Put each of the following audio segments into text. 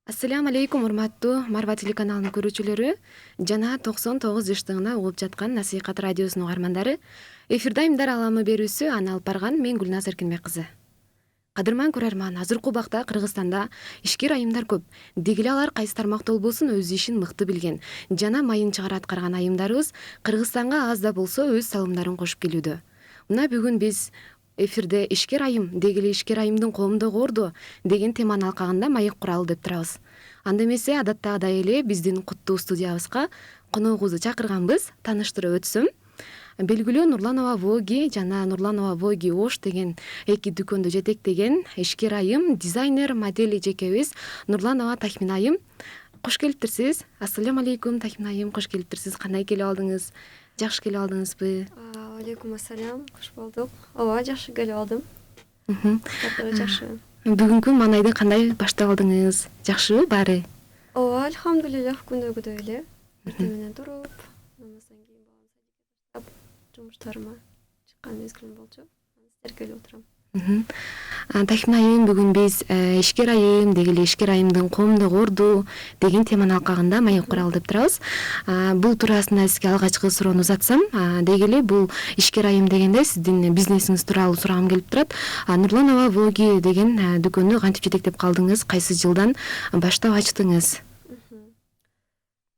Ассаламу алейкум, урматтуу Марва телеканалынын көрүүчүлөрү жана 99 жаштыгына угуп жаткан Насыйкат радиосунун угармандары. Эфирде Айымдар аламы берүүсү аны алып барган мен Гүлназ Эркинбек кызы. Кадырман көрөрман, азыркы убакта Кыргызстанда ишкер айымдар көп. Деги эле алар кайсы тармакта болбосун өз ишин мыкты билген жана майын чыгара аткарган айымдарыбыз Кыргызстанга аз да болсо өз салымдарын кошуп келүүдө. Мына бүгүн биз эфирде ишкер айым, деги эле ишкер айымдын коомдогу орду деген теманын алкагында маек куралы деп турабыз. Анда эмесе адаттагыдай эле биздин куттуу студиябызга коногубузду чакырганбыз. Тааныштырып өтсөм, белгилүү Нурланова Воги жана Нурланова Воги Ош деген эки дүкөндү жетектеген ишкер айым, дизайнер, модель эжекебиз Нурланова Тахмин айым. Кош келиптирсиз. Ассаламу алейкум Тахмин айым, кош келиптирсиз. Кандай келип алдыңыз? Жакшы келип алдыңызбы? Алейкум ассалям, кош болдук. Ооба, жакшы келип алдым. Жакшы. Бүгүнкү маанайды кандай баштап алдыңыз? Жакшыбы баары? Ооба, альхамдулиллах, күндөгүдөй эле. Эртең менен туруп, намаздан кийин баштап, жумуштарыма чыккан мезгилим болчу. Сиздер келип отурам. Тахмин айым, бүгүн биз ишкер айым, деги эле ишкер айымдын коомдогу орду деген теманын алкагында маек куралы деп турабыз. Бул туурасында сизге алгачкы суроону узатсам, деги эле бул ишкер айым дегенде сиздин бизнесиңиз тууралуу сурагым келип турат. Нурланова Воги деген дүкөндү кантип жетектеп калдыңыз? Кайсы жылдан баштап ачтыңыз?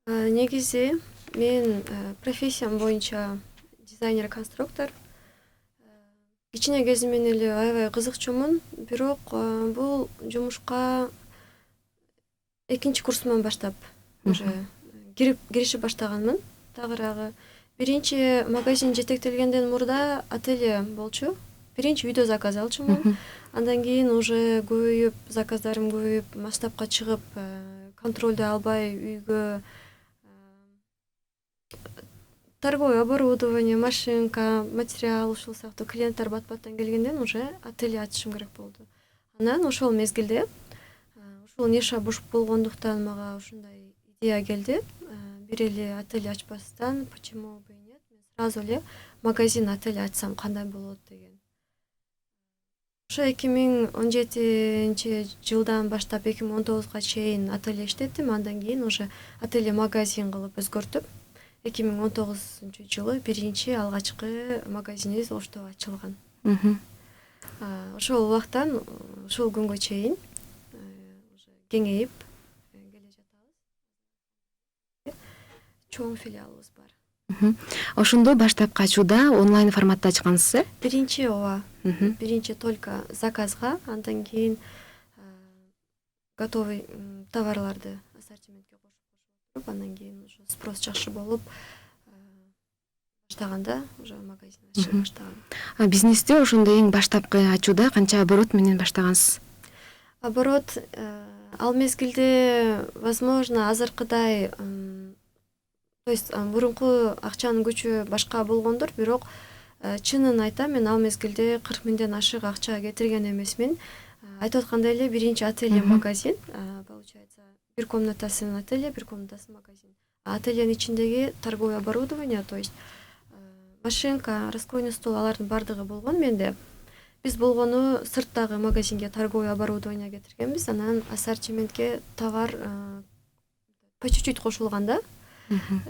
Негизи мен профессиям боюнча дизайнер-конструктор. Кичине кезимден эле аябай кызыкчумун, бирок бул жумушка экинчи курсуман баштап уже киришип баштаганмын. Тагыраагы биринчи магазин жетектелгенден мурда ателье болчу. Биринчи үйдө заказ алчумун. Андан кийин уже көбөйүп, заказдарым көбөйүп, масштабка чыгып, контролду албай үйгө торговый оборудование, машинка, материал ушул сыяктуу клиенттер бат-баттан келгенден уже ателье ачышым керек болду. Анан ошол мезгилде ушул ниша бош болгондуктан мага ушундай идея келди. Бир эле ателье ачпастан, почему бы и нет, мен сразу эле магазин ателье ачсам кандай болот деген. Ошо 2017 жылдан баштап 2019 чейин ателье иштеттим. Андан кийин уже ателье магазин кылып өзгөртүп, 2019 жылы биринчи алгачкы магазинибиз Ошто ачылган. Ошол убактан ушул күнгө чейин уже кеңейип келе жатабыз. Чоң филиалыбыз бар. Ошондо баштапкы ачууда онлайн форматта ачкансыз, э? Биринчи ооба. Биринчи только заказга, андан кийин готовый товарларды ассортиментке кошуп туруп, андан кийин уже спрос жакшы болуп баштаганда уже магазин ачып баштагам. Бизнесте ошондо эң баштапкы ачууда канча оборот менен баштагансыз? Оборот ал мезгилде возможно азыркыдай, то есть мурунку акчанын күчү башка болгондур, бирок чынын айтам, мен ал мезгилде 40 миңден ашык акча кетирген эмесмин. Айтып аткандай эле биринчи ателье магазин, получается, бир комнатасын ателье, бир комнатасын магазин. Ательенин ичиндеги торговый оборудование, то есть машинка, раскройный стол, алардын бардыгы болгон менде. Биз болгону сырттагы магазинге торговый оборудование кетиргенбиз, анан ассортиментке товар по чуть-чуть кошулганда.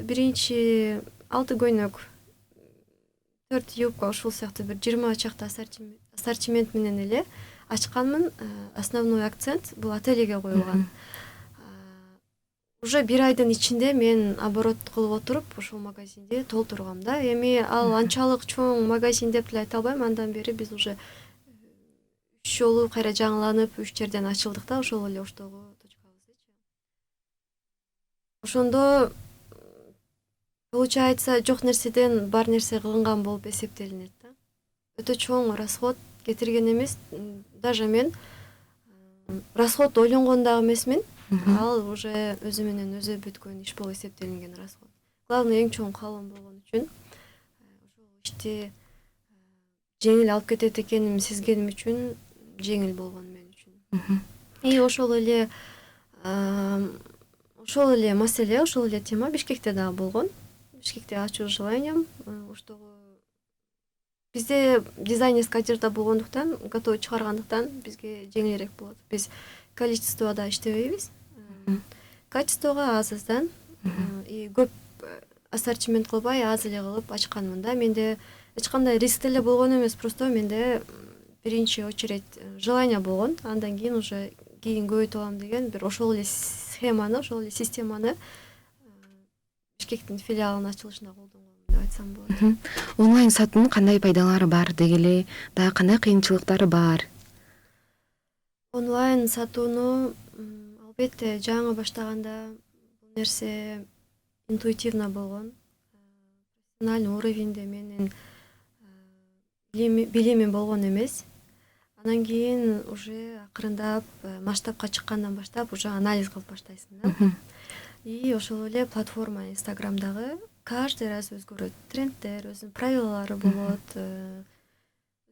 Биринчи 6 көйнөк, 4 юбка, ушул сыяктуу бир 20 чакта ассортимент менен эле ачканмын. Основной акцент бул ательеге коюлган. Уже бир айдын ичинде мен оборот кылып отуруп, ушул магазинди толтургам да. Эми ал анчалык чоң магазин деп эле айта албайм. Андан бери биз уже 3 жолу кайра жаңыланып, 3 жерден ачылдык да, ошол эле Оштогу точкабызчы. Ошондо получается жок нерседен бар нерсе кылынган болуп эсептелинет да. Өтө чоң расход кетирген эмес. Даже мен расход ойлонгон дагы эмесмин. Ал уже өзү менен өзү бүткөн иш болуп эсептелинген расход. Главный эң чоң калым болгон үчүн ошол ишти жеңил алып кетет экенин сезгеним үчүн жеңил болгон мен үчүн. И ошол эле маселе, ошол эле тема Бишкекте дагы болгон. Бишкекте ачуу желанием. Оштогу бизде дизайнерский одежда болгондуктан, готовый чыгаргандыктан бизге жеңилирээк болот. Биз количествода иштебейбиз. Качествого азыздан и көп ассортимент кылбай аз эле кылып ачканмын да. Менде эч кандай риск деле болгон эмес, просто менде биринчи очередь желание болгон. Андан кийин уже кийин көбөйтүп алам деген бир ошол эле схеманы, ошол эле системаны Бишкектин филиалынын ачылышында колдонгон деп айтсам болот. Онлайн сатуунун кандай пайдалары бар дегеле, дагы кандай кыйынчылыктары бар? Онлайн сатууну албетте жаңы баштаганда бул нерсе интуитивно болгон. Профессиональный уровеньде менин билимим болгон эмес. Анан кийин уже акырындап масштабка чыккандан баштап уже анализ кылып баштайсың да. И ошол эле платформа Инстаграмдагы каждый раз өзгөрөт. Тренддер, өзүнүн правилалары болот.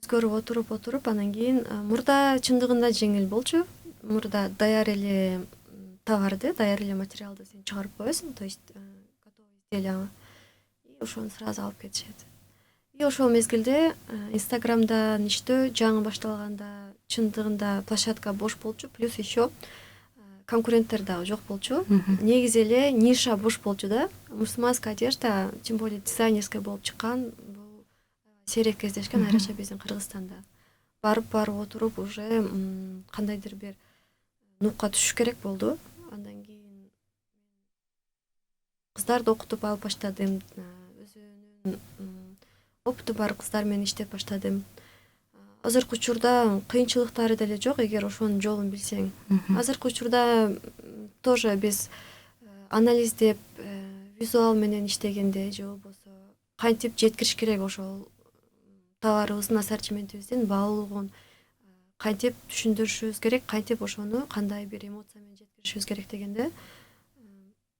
Өзгөрүп отуруп анан кийин мурда чындыгында жеңил болчу. Мурда даяр эле товарды, даяр эле материалды сен чыгарып коесуң, то есть готовый изделие. И ошону сразу алып кетишет. И ошол мезгилде Инстаграмда иштөө жаңы башталганда чындыгында площадка бош болчу, плюс еще конкуренттер дагы жок болчу. Негизи эле ниша бош болчу да. Мусульманская одежда, тем более дизайнерская болуп чыккан, бул сейрек кездешкен, айрыкча биздин Кыргызстанда. Барып отуруп уже кандайдыр бир нукка түшүш керек болду. Андан кийин кыздарды окутуп алып баштадым. Өзүнүн опыту бар кыздар менен иштеп баштадым. Азыркы учурда кыйынчылыктары деле жок, эгер ошонун жолун билсең. Азыркы учурда тоже биз анализдеп, визуал менен иштегенде же болбосо кантип жеткириш керек ошол товарыбыздын ассортиментибиздин баалуулугун кантип түшүндүрүшүбүз керек, кантип ошону кандай бир эмоция менен жеткиришибиз керек дегенде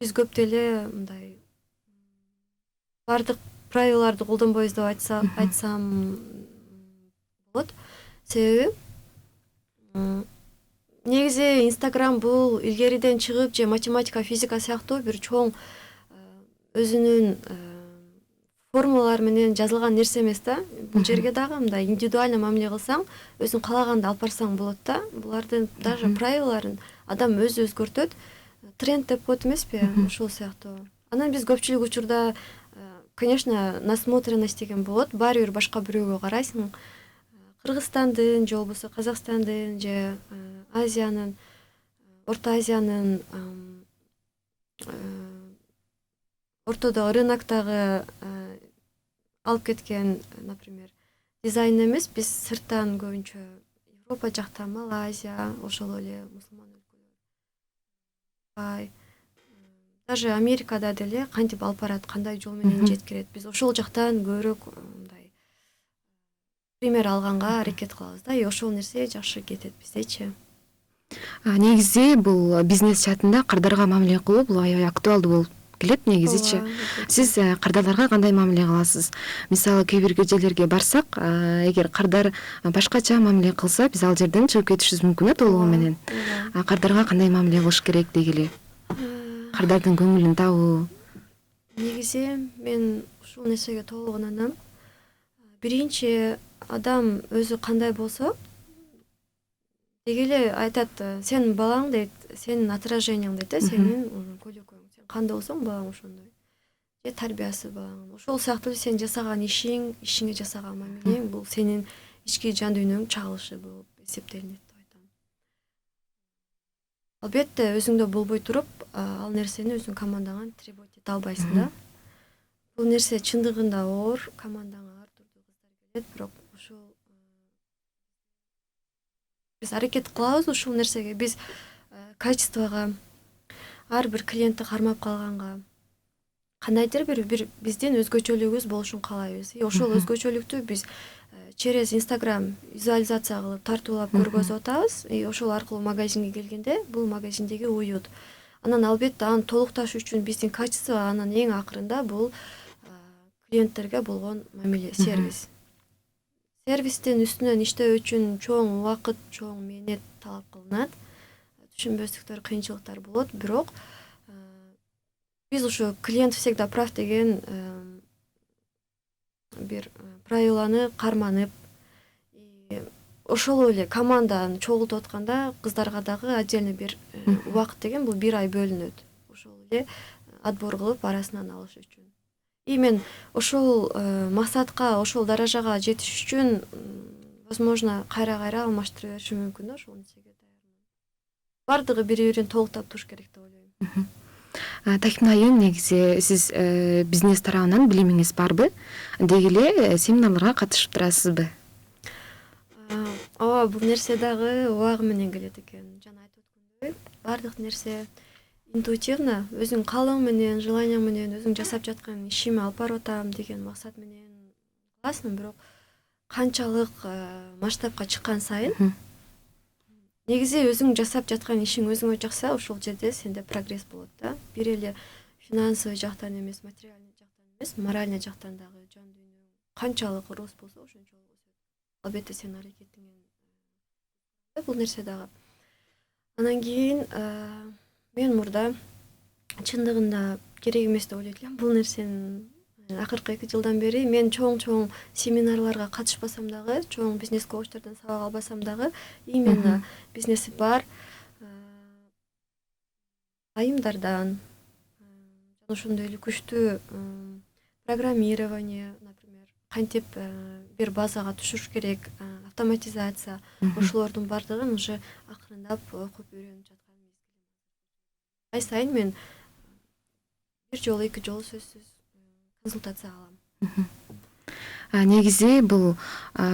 биз көп деле мындай бардык правилаларды колдонбойбуз деп айтсам болот. Себеби негизи Инстаграм бул илгериден чыгып же математика, физика сыяктуу бир чоң өзүнүн формулалар менен жазылган нерсе эмес да. Бул жерге дагы мындай индивидуально мамиле кылсаң, өзүң каалаганды алып барсаң болот да. Булардын даже правилаларын адам өзү өзгөртөт. Тренд деп коет эмеспи, ошол сыяктуу. Анан биз көпчүлүк учурда, конечно, насмотренность деген болот. Баары бир башка бирөөгө карайсың. Кыргызстандын же болбосо Казакстандын же Азиянын, Орто Азиянын ортодогу рыноктогу алып кеткен, например, дизайн эмес, биз сырттан көбүнчө Европа жакта, Малайзия, ошол эле мусулман өлкөлөр, даже Америкада деле кантип алып барат, кандай жол менен жеткирет. Биз ошол жактан көбүрөөк мындай пример алганга аракет кылабыз да. И ошол нерсе жакшы кетет биздечи. Негизи бул бизнес чатында кардарга мамиле кылуу бул аябай актуалдуу болуп келет негизичи. Сиз кардарларга кандай мамиле кыласыз? Мисалы кээ бир жерлерге барсак, эгер кардар башкача мамиле кылса, биз ал жерден чыгып кетишибиз мүмкүн толугу менен. Кардарга кандай мамиле кылыш керек дегиле? Кардардын көңүлүн табуу. Негизи мен ушул нерсеге толук ынанам. Биринчи адам өзү кандай болсо, дегеле айтат, сенин балаң дейт, сенин отражениең дейт, сенин көйлөкөң. Сен кандай болсоң, балаң ошондой. Же тарбиясы балаң. Ошол сыяктуу сен жасаган ишиң, ишиңе жасаган мамилең бул сенин ички жан дүйнөңдүн чагылышы болуп эсептелинет деп айтам. Албетте өзүңдө болбой туруп, ал нерсени өзүң командаңа требовать эте албайсың да. Бул нерсе чындыгында оор, командаңа ар түрдүү кыздар келет, бирок ошол биз аракет кылабыз ушул нерсеге. Биз качествого, ар бир клиентти кармап калганга, кандайдыр бир биздин өзгөчөлүгүбүз болушун каалайбыз. И ошол өзгөчөлүктү биз через Инстаграм визуализация кылып тартуулап көргөзүп атабыз. И ошол аркылуу магазинге келгенде бул магазиндеги уют. Анан албетте аны толукташ үчүн биздин качество, анан эң акырында бул клиенттерге болгон мамиле, сервис. Сервистин үстүнөн иштөө үчүн чоң убакыт, чоң мээнет талап кылынат. Түшүнбөстүктөр, кыйынчылыктар болот, бирок биз ушу клиент всегда прав деген бир правиланы карманып, ошол эле команданы чогултуп атканда кыздарга дагы отдельно бир убакыт деген бул 1 ай бөлүнөт. Ошол эле отбор кылып арасынан алыш үчүн. И мен ошол максатка, ошол даражага жетиш үчүн возможно кайра алмаштыра беришим мүмкүн да ошол нерсеге даярмын. Бардыгы бири-бирин толуктап туруш керек деп ойлойм. Таким айым, негизи сиз бизнес тарабынан билимиңиз барбы? Деги эле семинарларга катышып турасызбы? Ооба, бул нерсе дагы убагы менен келет экен. Жана айтып өткөндөй, бардык нерсе интуитивно, өзүң каалоо менен, желание менен, өзүң жасап жаткан ишиме алып барып атам деген максат менен кыласың, бирок канчалык масштабка чыккан сайын негизи өзүң жасап жаткан ишиң өзүңө жакса, ошол жерде сенде прогресс болот да. Бир эле финансовый жактан эмес, материальный жактан эмес, моральный жактан дагы жан дүйнөң канчалык рост болсо, ошончолук өсөт. Албетте сен аракетиңен бул нерсе дагы. Анан кийин мен мурда чындыгында керек эмес деп ойлойт элем. Бул нерсени акыркы 2 жылдан бери мен чоң семинарларга катышпасам дагы, чоң бизнес коучтордон сабак албасам дагы, именно бизнеси бар айымдардан жана ошондой эле күчтүү программирование, например, кантип бир базага түшүрүш керек, автоматизация, ошолордун бардыгын уже акырындап окуп үйрөнүп жаткан мезгилим. Ай сайын мен 1 жолу 2 жолу сөзсүз консультация алам. Негизи бул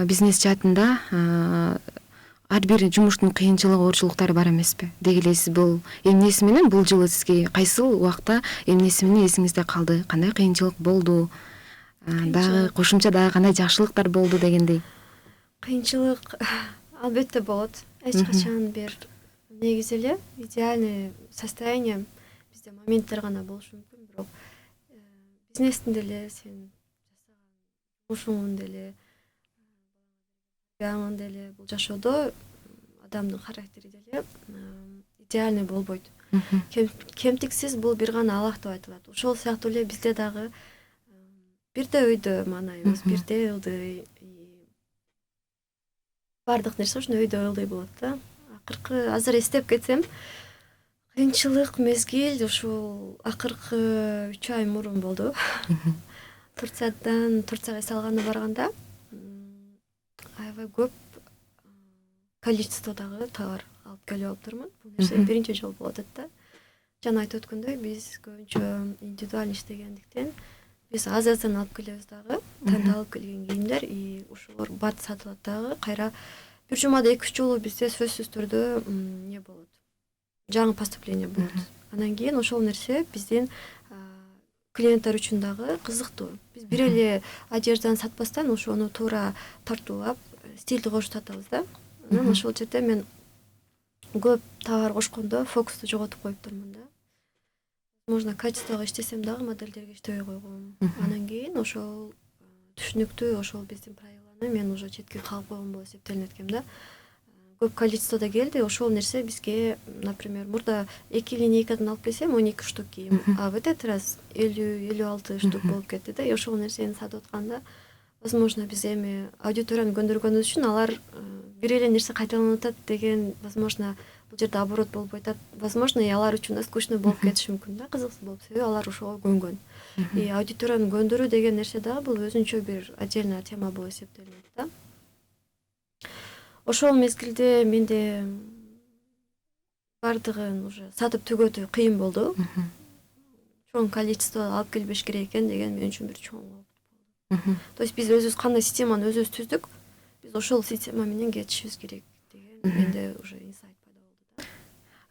бизнес жаатында ар бир жумуштун кыйынчылыгы, оорчулуктары бар эмеспи? Деги эле сиз бул эмнеси менен бул жылы сизге кайсыл убакта эмнеси менен эсиңизде калды? Кандай кыйынчылык болду? Дагы кошумча дагы кандай жакшылыктар болду дегендей? Кыйынчылык албетте болот. Эч качан бир негизи эле идеальный состояние бизде моменттер гана болушу мүмкүн, бирок бизнестин деле сен жасаган жумушуңдун деле деле бул жашоодо адамдын характери деле идеальный болбойт. Кемтиксиз бул бир гана Аллах деп айтылат. Ошол сыяктуу эле бизде дагы бирде өйдө маанайыбыз, бирде ылдый. Бардык нерсе ошондой өйдө ылдый болот да. Акыркы азыр эстеп кетсем, кыйынчылык мезгил ушул акыркы 3 ай мурун болду. Турцияга эс алганда барганда аябай көп количестводагы товар алып келип алыптырмын. Бул нерсе биринчи жолу болот да. Жана айтып өткөндөй, биз көбүнчө индивидуаль иштегендиктен биз Азиядан алып келебиз дагы, тандалып келген кийимдер, и ошолор бат сатылат дагы. Кайра бир жумада 2-3 жолу бизде сөзсүз түрдө не болот, жаңы поступление болот. Анан кийин ошол нерсе биздин клиенттер үчүн дагы кызыктуу. Биз бир эле одежданы сатпастан ошону туура тартуулап, стилди кошуп сатабыз да. Анан ошол жерде мен көп товар кошкондо фокусту жоготуп коюптурмун да. Возможно, качествого иштесем дагы модельдерге иштебей койгом. Анан кийин ошол түшүнүктүү, ошол биздин правиланы мен уже четке калып койгон болуп эсептелинет экем да. Көп количествода келди, ошол нерсе бизге, например, мурда 2 линейкадан алып келсем 12 штук кийим, а в этот раз 50-56 штук болуп кетти да. И ошол нерсени сатып атканда, возможно, биз эми аудиторияны көндүргөнүбүз үчүн алар бир эле нерсе кайталанып атат деген, возможно, бул жерде оборот болуп атат. Возможно, и алар үчүн да скучно болуп кетиши мүмкүн да, кызыксыз болуп, себеби алар ошого көнгөн. И аудиторияны көндүрүү деген нерсе дагы бул өзүнчө бир отдельная тема болуп эсептелинет да. Ошол мезгилде менде бардыгын уже сатып түгөтүү кыйын болду. Чоң количество алып келбеш керек экен деген мен үчүн бир чоң болду. То есть биз өзүбүз кандай системаны өзүбүз түздүк, биз ошол система менен кетишибиз керек деген менде уже инсайт пайда болду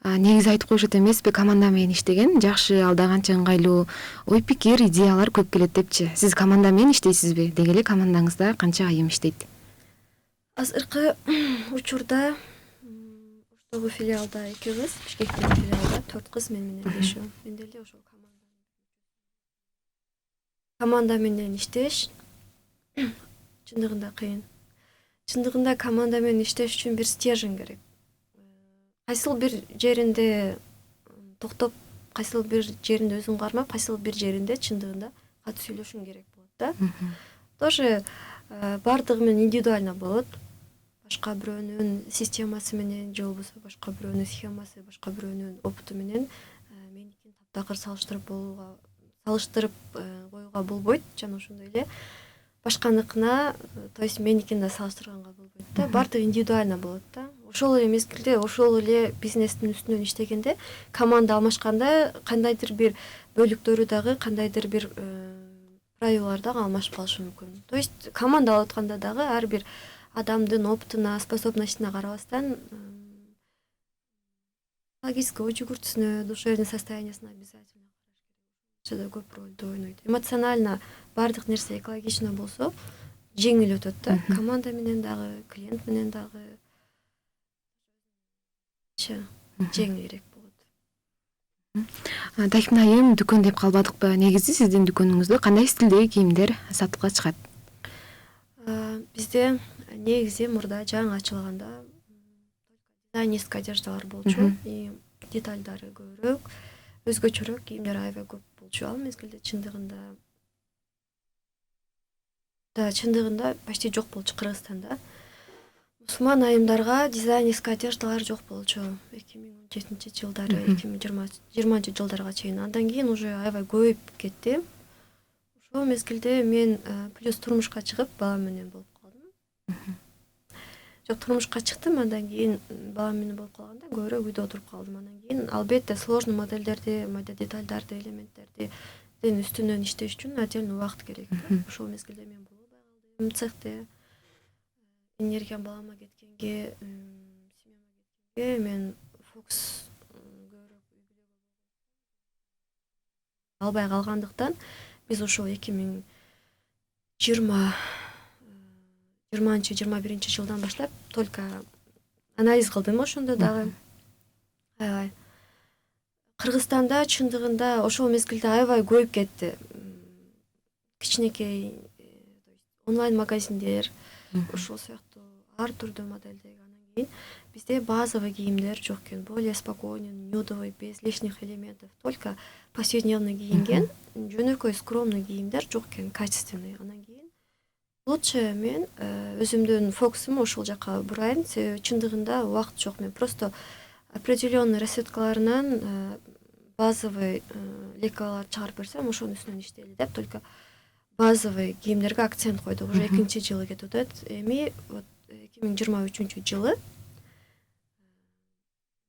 да. Негизи айтып коюшат эмеспи, команда менен иштеген жакшы, алда канча ыңгайлуу ой пикир, идеялар көп келет депчи. Сиз команда менен иштейсизби? Деги эле командаңызда канча айым иштейт? Азыркы учурда Оштогу филиалда 2 кыз, Бишкектеги филиалда 4 кыз мен менен иштешөм. Мен деле ошол команда менен иштеш чындыгында кыйын. Чындыгында команда менен иштеш үчүн бир стержень керек. Кайсыл бир жеринде токтоп, кайсыл бир жеринде өзүң кармап, кайсыл бир жеринде чындыгында катуу сүйлөшүң керек болот да. Тоже бардыгы менен индивидуально болот. башка бирөөнүн системасы менен же болбосо башка бирөөнүн схемасы, башка бирөөнүн опыту менен меникин таптакыр салыштырып коюуга болбойт. Жана ошондой эле башканыкына, то есть меникин да салыштырганга болбойт да. Баардыгы индивидуально болот да. Ошол эле мезгилде, ошол эле бизнестин үстүнөн иштегенде, команда алмашканда кандайдыр бир бөлүктөрү дагы, кандайдыр бир правилалар дагы алмашып калышы мүмкүн. То есть команда алып атканда дагы ар бир адамдын опытуна, способностуна карабастан психологический жүгүртүүсүнө, душевный состояниясына обязательно да көп ролду ойнойт. Эмоционально баардык нерсе экологично болсо, жеңил өтөт да. Команда менен дагы, клиент менен дагы жеңилирээк болот. Таким айым дүкөн деп калбадыкпы? Негизи сиздин дүкөнүңүздө кандай стилдеги кийимдер сатылга чыгат? Бизде негизи мурда жаңы ачылганда дизайнерский одеждалар болчу, и детальдары көбүрөөк, өзгөчөрөөк кийимдер аябай көп болчу ал мезгилде. Чындыгында почти жок болчу Кыргызстанда. Мусулман айымдарга дизайнерский одеждалар жок болчу 2017-жылдары, 2020-жылдарга чейин. Андан кийин уже аябай көбөйүп кетти. Ошол мезгилде мен плюс турмушка чыгып, балам менен болуп калдым. Жок, турмушка чыктым, андан кийин балам менен болуп калганда көбүрөөк үйдө отуруп калдым. Андан кийин албетте сложный модельдерди, детальдарды, элементтерди үстүнөн иштеш үчүн отдельный убакыт керек. Ошол мезгилде мен болбой калдым цехте. Энергиям балама кеткенге, семьяма кеткенге мен фокус көбүрөөк албай калгандыктан биз ошол 2020-21 баштап только анализ кылдым ошондо дагы. Аябай Кыргызстанда чындыгында ошол мезгилде аябай көбөйүп кетти. Кичинекей онлайн магазиндер, ошол сыяктуу ар түрдүү модельдеги. Анан кийин бизде базовый кийимдер жок экен, более спокойный, нюдовый, без лишних элементов, только повседневный кийинген, жөнөкөй скромный кийимдер жок экен, качественный. Анан кийин лучше мен өзүмдүн фокусумду ошол жака бурайын, себеби чындыгында убакыт жок. Мен просто определенный расцветкаларынан базовый лейкалар чыгарып берсем, ошонун үстүнөн иштейли деп, только базовый кийимдерге акцент койдук. Уже экинчи жылы кетип атат. Эми 2023-жылы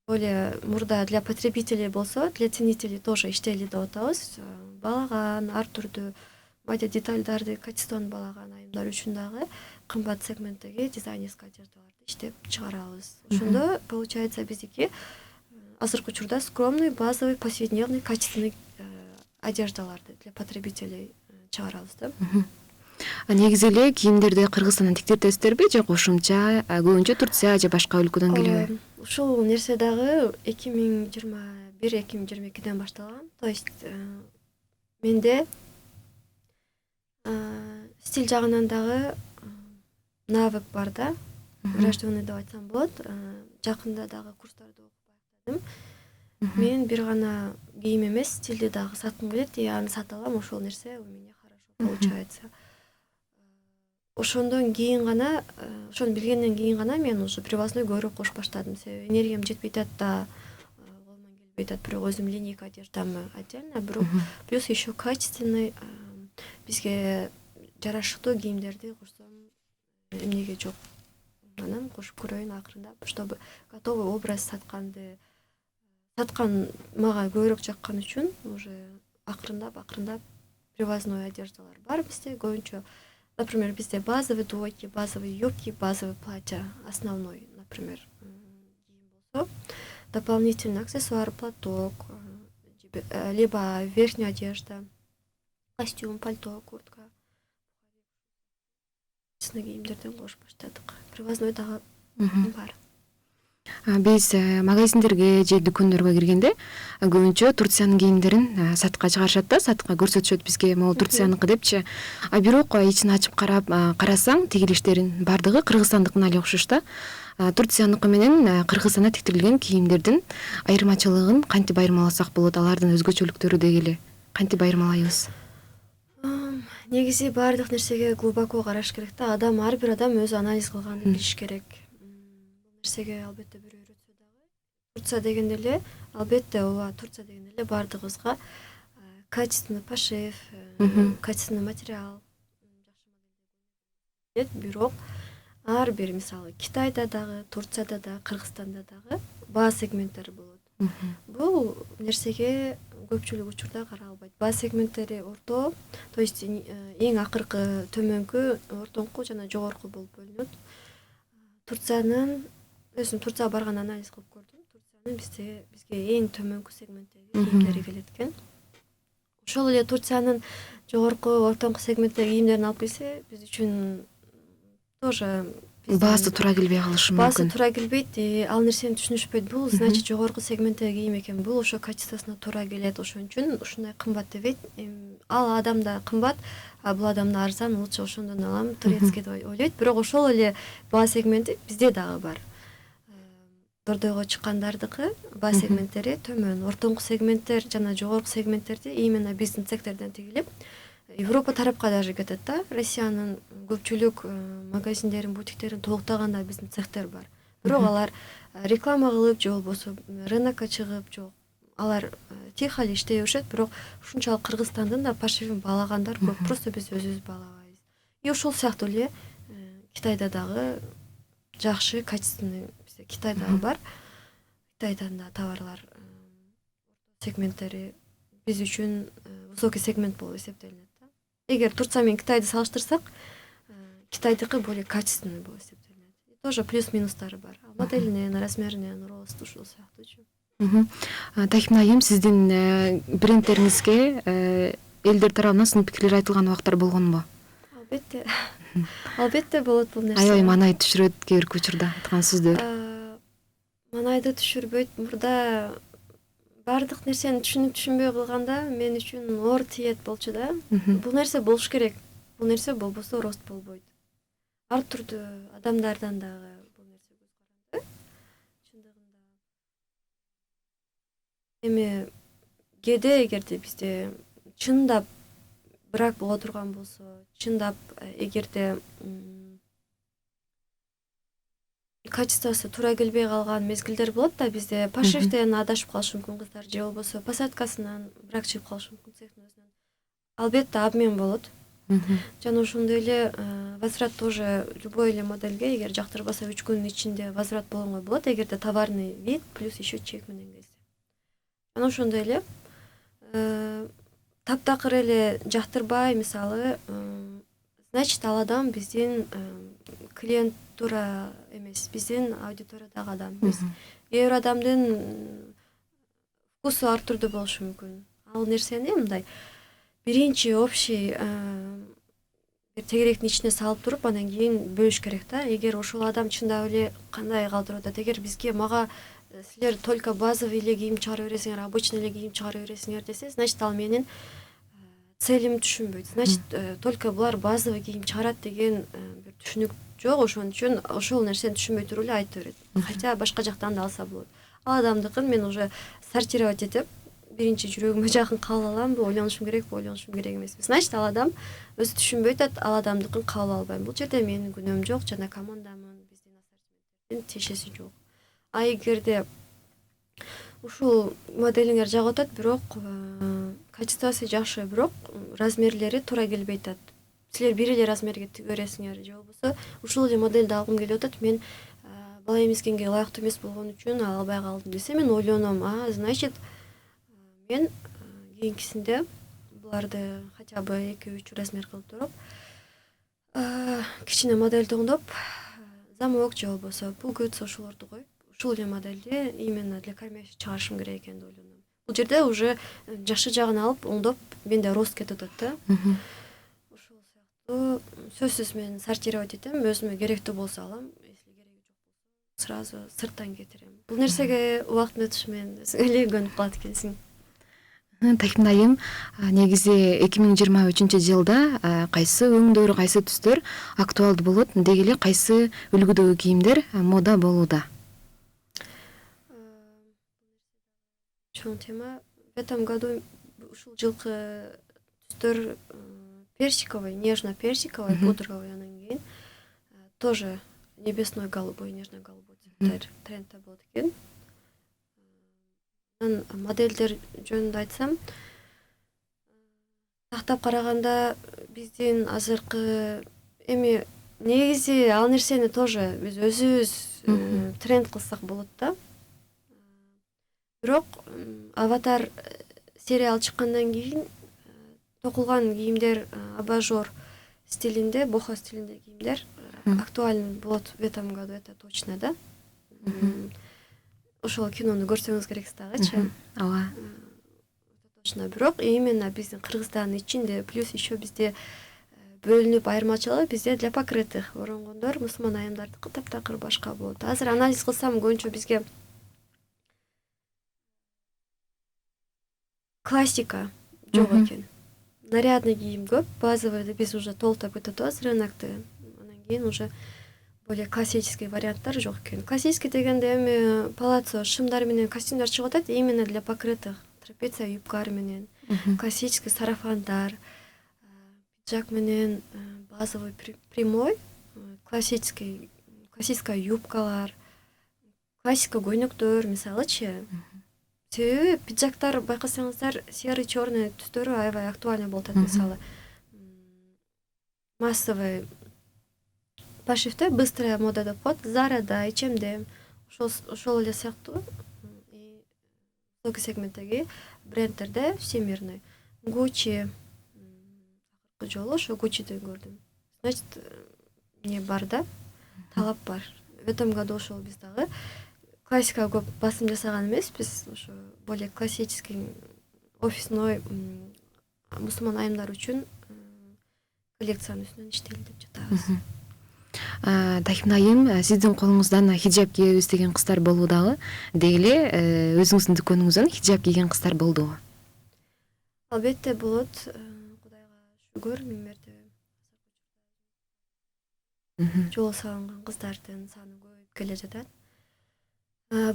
более мурда для потребителей болсо, для ценителей тоже иштейли деп атабыз. Балаган ар түрдүү детальдарды, качествон балаган айымдар үчүн дагы кымбат сегменттеги дизайнерский одеждаларды иштеп чыгарабыз. Ошондо получается биздики азыркы учурда скромный, базовый, повседневный, качественный одеждаларды для потребителей чыгарабыз да. Негизи эле кийимдерди Кыргызстандан тиктиртесиздерби же кошумча көбүнчө Турция же башка өлкөдөн келеби? Ушул нерсе дагы 2021-2022-ден башталган. То есть менде стиль жагынан дагы навык бар да, врожденный деп айтсам болот. Жакында дагы курстарды окуп аяктадым. Мен бир гана кийим эмес, стилди дагы саткым келет, и аны сата алам. Ошол нерсе у меня хорошо получается. Ошондон кийин гана, ошону билгенден кийин гана мен уже привозной көбүрөөк кошуп баштадым. Себеби энергиям жетпей атат да, колуман келбей атат. Бирок өзүм линейка одеждамы отдельно, бирок плюс еще качественный, бизге жарашыктуу кийимдерди курсам эмнеге жок. Анан кошуп көрөйүн акырындап, чтобы готовый образ саткан мага көбүрөөк жаккан үчүн уже акырындап привозной одеждалар бар бизде көбүнчө. Например, бизде базовый двойки, базовый юбки, базовый платья, основной, например, кийим болсо, дополнительный аксессуар, платок, либо верхняя одежда, костюм, пальто, куртка. Кийимдерден кошуп баштадык. Привозной дагы бар. Биз магазиндерге же дүкөндөргө киргенде көбүнчө Турциянын кийимдерин сатка чыгарышат да, сатка көрсөтүшөт бизге, могу Турцияныкы депчи. Бирок ичин ачып карасаң, тигилиштерин бардыгы Кыргызстандыкына эле окшош да. Турцияныкы менен Кыргызстанда тиктирилген кийимдердин айырмачылыгын кантип айырмаласак болот? Алардын өзгөчөлүктөрү дегеле кантип айырмалайбыз? Негизи баардык нерсеге глубоко караш керек да. Ар бир адам өзү анализ кылганды билиш керек. нерсеге албетте бир үйрөтсө дагы Турция дегенде эле албетте ооба Турция дегенде эле баардыгыбызга качественный пошив, качественный материал бирок ар бир мисалы Китайда дагы, Турцияда дагы, Кыргызстанда дагы баа сегменттери болот. Бул нерсеге көпчүлүк учурда каралбайт. Баа сегменттери орто, то есть эң акыркы төмөнкү, ортоңку жана жогорку болуп бөлүнөт. Турцияга барган анализ кылып көрдүм. Турциянын бизге эң төмөнкү сегменттеги кийимдери келет экен. Ошол эле Турциянын жогорку, ортоңку сегменттеги кийимдерин алып келсе, биз үчүн тоже баасы туура келбей калышы мүмкүн. Баасы туура келбейт, ал нерсени түшүнүшпөйт. Бул значит жогорку сегменттеги кийим экен. Бул ошо качествосуна туура келет. Ошон үчүн ушундай кымбат дебейт. Ал адамда кымбат, а бул адамда арзан, лучше ошондон алам, турецкий деп ойлойт. Бирок ошол эле баа сегменти бизде дагы бар. Бордойго чыккандардыкы баа сегменттери төмөн, ортоңку сегменттер жана жогорку сегменттерди именно биздин цехтерден тигилип Европа тарапка даже кетет да. Россиянын көпчүлүк магазиндерин, бутиктерин толуктаганда биздин цехтер бар. Бирок алар реклама кылып же болбосо рынокко чыгып жок. Алар тихо эле иштей беришет, бирок ушунчалык Кыргызстандын да пошивин баалагандар көп. Просто биз өзүбүз баалагайбыз. И ошол сыяктуу эле Китайда дагы жакшы, качественный бизде Китайда бар. Китайдан да товарлар сегменттери биз үчүн высокий сегмент болуп эсептелинет. Эгер Турция менен Китайды салыштырсак, Китайдыкы более качественный болуп эсептелинет. Тоже плюс-минустары бар. Моделинен, размеринен, рост ушул сыяктуу. Тахим айым, сиздин брендтериңизге элдер тарабынан сын пикирлер айтылган убактар болгонбу? Албетте. Албетте болот бул нерсе. Аябай маанай түшүрөт кээ бир учурда айткан сөздөр. Маанайды түшүрбөйт. Мурда бардык нерсени түшүнбөй калганда мен үчүн оор тиет болчу да. Бул нерсе болуш керек. Бул нерсе болбосо рост болбойт. Ар түрдүү адамдардан дагы бул нерсе көз каранды. Чындыгында эми кээде эгерде бизде чындап брак боло турган болсо, чындап эгерде качествосы туура келбей калган мезгилдер болот да, бизде пошивден адашып калышы мүмкүн кыздар же болбосо посадкасынан брак чыгып калышы мүмкүн цехтин өзүнөн. Албетте обмен болот. Жана ошондой эле возврат тоже любой эле модельге эгер жактырбаса 3 күнүн ичинде возврат болгонго болот, эгерде товарный вид плюс еще чек менен келсе. Жана ошондой эле таптакыр эле жактырбай, мисалы, значит ал адам биздин клиент туура эмес, биздин аудиториядагы адам эмес. Кээ бир адамдын вкусу ар түрдүү болушу мүмкүн. Ал нерсени мындай биринчи общий бир тегеректин ичине салып туруп, анан кийин бөлүш керек да. Эгер ошол адам чындап эле кандай калтырып атат, эгер мага силер только базовый эле кийим чыгарып бересиңер, обычный эле кийим чыгарып бересиңер десе, значит ал менин целимди түшүнбөйт. Значит, только булар базовый кийим чыгарат деген бир түшүнүк жок. Ошон үчүн ошол нерсени түшүнбөй туруп эле айтып берет. Хотя башка жактан да алса болот. Ал адамдыкын мен уже сортировать этип, биринчи жүрөгүмө жакын кабыл аламбы, ойлонушум керекпи, ойлонушум керек эмеспи. Значит, ал адам өзү түшүнбөй атат, ал адамдыкын кабыл албайм. Бул жерде менин күнөөм жок, жана командамын, биздин ассортименттердин тиешеси жок. А эгерде ушул моделиңер жагып атат, бирок качествосы жакшы, бирок размерлери туура келбей атат. Силер бир эле размерге тиге бересиңер же болбосо ушул эле модельди алгым келип атат, мен бала эмизгенге ылайыктуу эмес болгон үчүн албай калдым десе, мен ойлоном, значит, мен кийинкисинде буларды хотя бы 2-3 размер кылып туруп, кичине модель тоңдоп, замок же болбосо пуговица ошолорду коюп, ушул эле модельди именно для кормящих чыгарышым керек экен деп ойлоном. Бул жерде уже жакшы жагын алып, оңдоп, менде рост кетип атат да. Ошол сыяктуу сөзсүз мен сортировать этем, өзүмө керектүү болсо алам, если кереги жок болсо сразу сырттан кетирем. Бул нерсеге убакыттын өтүшү менен өзүңө эле көнүп калат экенсиң. Тахим айым, негизи 2023-жылда кайсы өңдөр, кайсы түстөр актуалдуу болот, деги эле кайсы үлгүдөгү кийимдер мода болууда? Чоң тема. В этом году ушул жылкы түстөр персиковый, нежно-персиковый, пудровый, анан кийин тоже небесной голубой, нежно-голубой цвет. трендте болот экен. Анан модельдер жөнүндө айтсам, тактап караганда биздин азыркы эми негизи ал нерсени тоже биз өзүбүз тренд кылсак болот да. Бирок Аватар сериал чыккандан кийин токулган кийимдер абажур стилинде, бохо стилинде кийимдер актуальный болот в этом году, это точно, да. Ошол кинону көрсөңүз керек дагычы. Ооба. Точно. Бирок именно биздин Кыргызстандын ичинде плюс еще бизде бөлүнүп айырмачылыгы бизде для покрытых оронгондор мусулман айымдардыкы таптакыр башка болот. Азыр анализ кылсам көбүнчө бизге классика жок экен. Нарядный кийим көп, базовыйды биз уже толтоп кетип атабыз рынокты. Анан кийин уже более классический варианттар жок экен. Классический дегенде эми палаццо шымдар менен костюмдар чыгып атат именно для покрытых. Трапеция юбкалар менен, классический сарафандар, пиджак менен базовый прямой, классическая юбкалар, классика көйнөктөр мисалычы. Себеби пиджактар байкасаңыздар серый, черный түстөрү аябай актуальный болуп атат мисалы. Массовый пошивте быстрая мода деп коет, Zara'da, H&M, ошол эле сыяктуу высокий сегменттеги брендтерде всемирный. Gucci акыркы жолу ошо Gucci'ди көрдүм. Значит, не бар да, талап бар. В этом году ошол биз дагы классика көп басым жасаган эмеспиз, ошо более классический офисной мусулман айымдар үчүн коллекциянын үстүнөн иштейли деп жатабыз. Тахим айым, сиздин колуңуздан хиджаб кийебиз деген кыздар болду дагы. Деги эле өзүңүздүн дүкөнүңүздөн хиджаб кийген кыздар болдубу? Албетте болот. Кудайга шүгүр, миң мертебе. Жол салынган кыздардын саны көбөйүп келе жатат.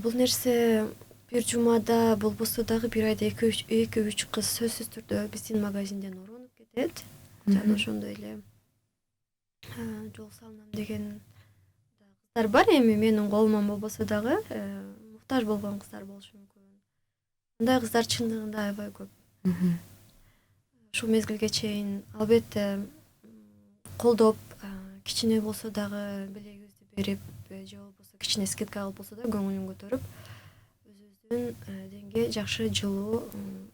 Бул нерсе бир жумада болбосо дагы бир айда 2-3 кыз сөзсүз түрдө биздин магазинден оронуп кетет. Жана ошондой эле жол салынам деген кыздар бар. Эми менин колуман болбосо дагы муктаж болгон кыздар болушу мүмкүн. Мындай кыздар чындыгында аябай көп. Ушул мезгилге чейин албетте колдоп, кичине болсо дагы белегибизди берип, же болбосо кичине скидка кылып болсо да көңүлүн көтөрүп, өзүбүздүн деңге жакшы жылуу,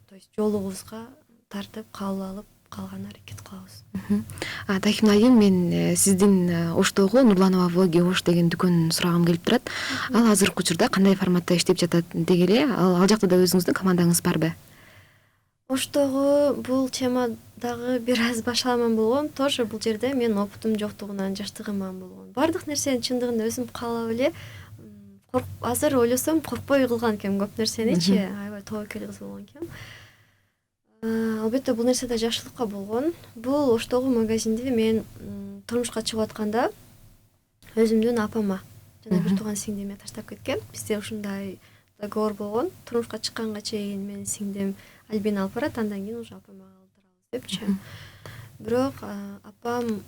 то есть жолубузга тартып кабыл алып калган аракет кылабыз. Тахим айым, мен сиздин Оштогу Нурланова влоги Ош деген дүкөнүн сурагым келип турат. Ал азыркы учурда кандай форматта иштеп жатат деги эле? Ал жакта да өзүңүздүн командаңыз барбы? Оштогу бул тема дагы бир аз башаламан болгон. Тоже бул жерде мен опытым жоктугунан, жаштыгыман болгон. Бардык нерсени чындыгында өзүм каалап эле азыр ойлосом коркпой кылган экенмин көп нерсеничи. Аябай тобокел кыз болгон экенмин. Албетте бул нерсе да жакшылыкка болгон. Бул Оштогу магазинди мен турмушка чыгып атканда өзүмдүн апама жана бир тууган сиңдиме таштап кеткем. Бизде ушундай договор болгон. Турмушка чыкканга чейин менин сиңдим Альбина алып барат, андан кийин уже апама калтырабыз депчи. Бирок апам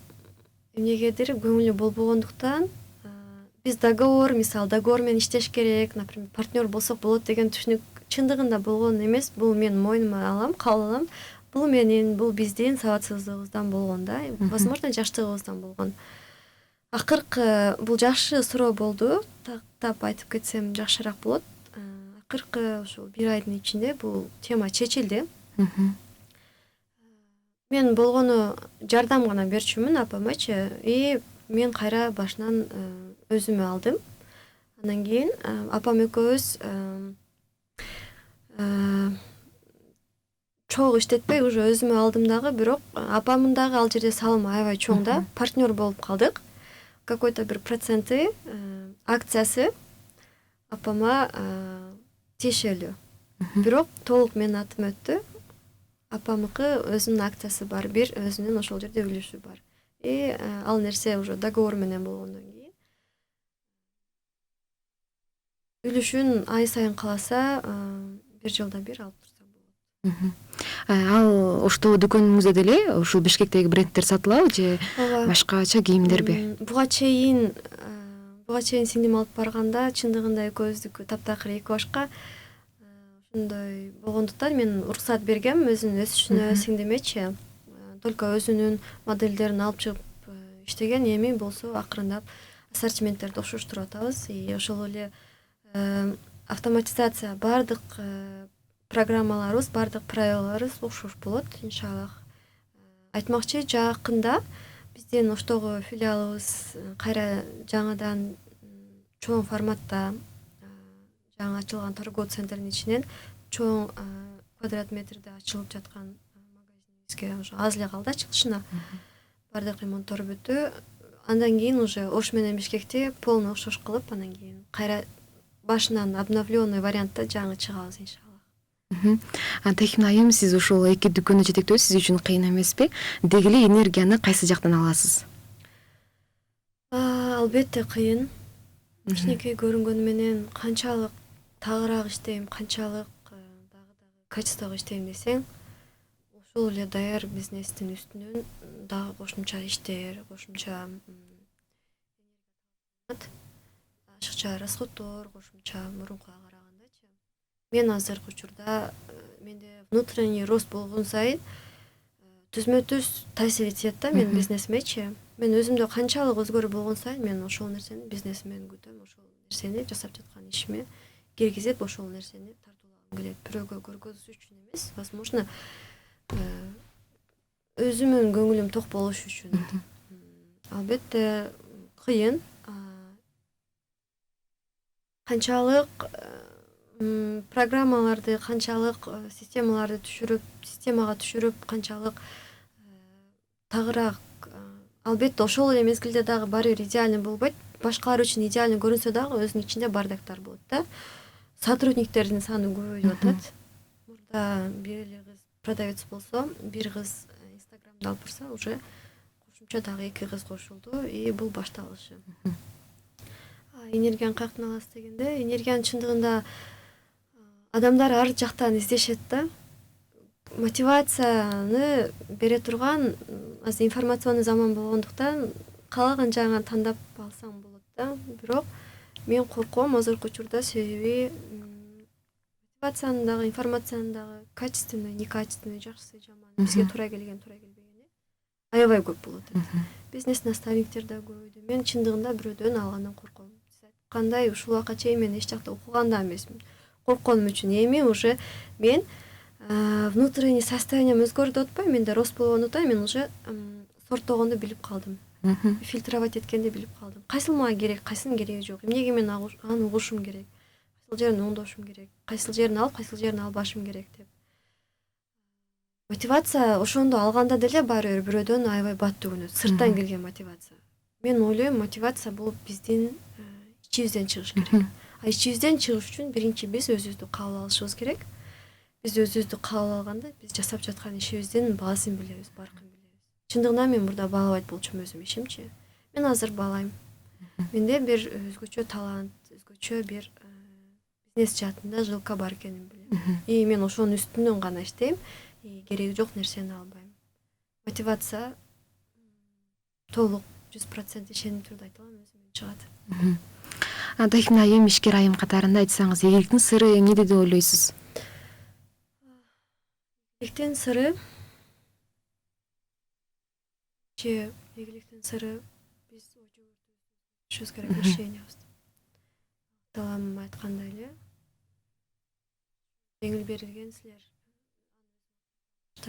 эмнегедир көңүлү болбогондуктан биз договор менен иштеш керек, например, партнер болсок болот деген түшүнүк чындыгында болгон эмес. Бул мен мойнума алам, кабыл алам. Бул менин, бул биздин сабатсыздыгыбыздан болгон да. Возможно, жаштыгыбыздан болгон. Акыркы бул жакшы суроо болду. Тактап айтып кетсем жакшыраак болот. Акыркы ушул бир айдын ичинде бул тема чечилди. Мен болгону жардам гана берчүмүн апамачы. И мен кайра башынан өзүмө алдым. Андан кийин апам экөөбүз чогуу иштетпей уже өзүмө алдым дагы, бирок апамдын дагы ал жерде салымы аябай чоң да. Партнер болуп калдык. Какой-то бир проценты акциясы апама тиешелүү. Бирок толук менин атым өттү. Апамыкы өзүнүн акциясы бар, бир өзүнүн ошол жерде үлүшү бар. И ал нерсе уже договор менен болгондон кийин үлүшүн ай сайын каласа бир жылда бир алып турса болот. Ал Оштогу дүкөнүңүздө деле ушул Бишкектеги брендтер сатылабы же башкача кийимдерби? Буга чейин буга чейин сиңдим алып барганда чындыгында экөөбүздүкү таптакыр 2 башка. Ошондой болгондуктан мен уруксат бергем өзүнүн өсүшүнө сиңдимечи. Только өзүнүн модельдерин алып чыгып иштеген, эми болсо акырындап ассортименттерди окшоштуруп атабыз. Ошол эле автоматизация бардык программаларыбыз, бардык правилаларыбыз окшош болот иншаллах. Айтмакчы, жакында биздин Оштогу филиалыбыз кайра жаңадан чоң форматта жаңы ачылган торгоо центринин ичинен чоң квадрат метрде ачылып жаткан магазинибизге уже аз эле калды ачылышына. Бардык ремонттор бүтү. Андан кийин уже Ош менен Бишкекти полный окшош кылып, андан кийин кайра башынан обновленный вариантта жаңы чыгабыз иншаллах. Тахим айым, сиз ушул 2 дүкөндү жетектөө сиз үчүн кыйын эмеспи? Деги эле энергияны кайсы жактан аласыз? Албетте кыйын. Кичинекей көрүнгөнү менен канчалык тагыраак иштейм, канчалык дагы качествого иштейм десең, ошол эле даяр бизнестин үстүнөн дагы кошумча иштер, кошумча ашыкча расходдор, кошумча мурункуга карагандачы. Мен азыркы учурда менде внутренний рост болгон сайын түзмө-түз таасир этет да менин бизнесимечи. Мен өзүмдө канчалык өзгөрүү болгон сайын мен ошол нерсени бизнесимен күтөм, ошол нерсени жасап жаткан ишиме киргизип, ошол нерсени тартуулагым келет. Бирөөгө көргөзүү үчүн эмес, возможно, өзүмдүн көңүлүм ток болуш үчүн. Албетте кыйын. Канчалык программаларды, канчалык системаларды системага түшүрүп, канчалык тагыраак. Албетте ошол эле мезгилде дагы баары бир идеальный болбойт. Башкалар үчүн идеальный көрүнсө дагы өзүнүн ичинде бардактар болот да. Сотрудниктердин саны көбөйүп атат. Мурда бир эле кыз продавец болсо, бир кыз Инстаграмда алып барса, уже кошумча дагы 2 кыз кошулду и бул башталышы. Энергияны каяктан аласыз дегенде, энергияны чындыгында адамдар ар жактан издешет да. Мотивацияны бере турган азыр информационный заман болгондуктан каалаган жагын тандап алсаң болот да. Бирок мен корком азыркы учурда, себеби мотивациянын дагы, информациянын дагы качественный, некачественный, жакшысы, жаман, бизге туура келген, туура келбегени аябай көп болот. Бизнес наставниктер да көбөйдү. Мен чындыгында бирөөдөн алгандан корком. Кандай ушул убакка чейин мен эч жакта окуган да эмесмин. Коркконум үчүн эми уже мен внутренний состоянием өзгөрдү деп атпайм, менде рост болгондуктан мен уже сорттогонду билип калдым. Фильтровать эткенди билип калдым. Кайсыл мага керек, кайсынын кереги жок. Эмнеге мен аны угушум керек, кайсыл жерин оңдошум керек, кайсыл жерин алып, кайсыл жерин албашым керек деп. Мотивация ошондо алганда деле баары бир бирөөдөн аябай бат төгүнөт, сырттан келген мотивация. Мен ойлойм, мотивация бул биздин ичибизден чыгыш керек. Ичибизден чыгыш үчүн биринчи биз өзүбүздү кабыл алышыбыз керек. Биз өзүбүздү кабыл алганда биз жасап жаткан ишибиздин баасын билебиз, баркын билебиз. Чындыгында мен мурда баалабайт болчумун өзүм ишимчи. Мен азыр баалайм. Менде бир өзгөчө талант, өзгөчө бир бизнес жаатында жилка бар экенин билем. И мен ошонун үстүнөн гана иштейм. Кереги жок нерсени албайм. Мотивация толук 100% ишенип туруп айта алам, өзүмөн чыгат. Тахим айым, ишкер айым катарында айтсаңыз, ийгиликтин сыры эмнеде деп ойлойсуз? Ийгиликтин сыры биз ойчу керек решениябызды. Таламым айткандай эле жеңил берилген силер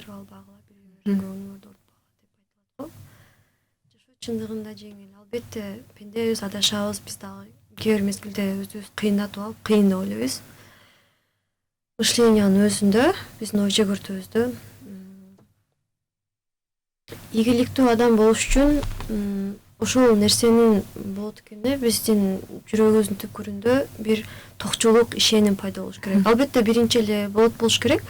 албагыла, бирөөлөрдүн көңүлүн оорутпагыла деп айтылат го. Жашоо чындыгында жеңил. Албетте пендебиз, адашабыз, биз дагы кээ бир мезгилде өзүбүз кыйнатып алып, кыйын деп ойлойбуз. Мышлениянын өзүндө, биздин ой жүгүртүүбүздө ийгиликтүү адам болуш үчүн ошол нерсенин болот экенине биздин жүрөгүбүздүн түпкүрүндө бир токчулук, ишеним пайда болуш керек. Албетте биринчи эле болуш керек.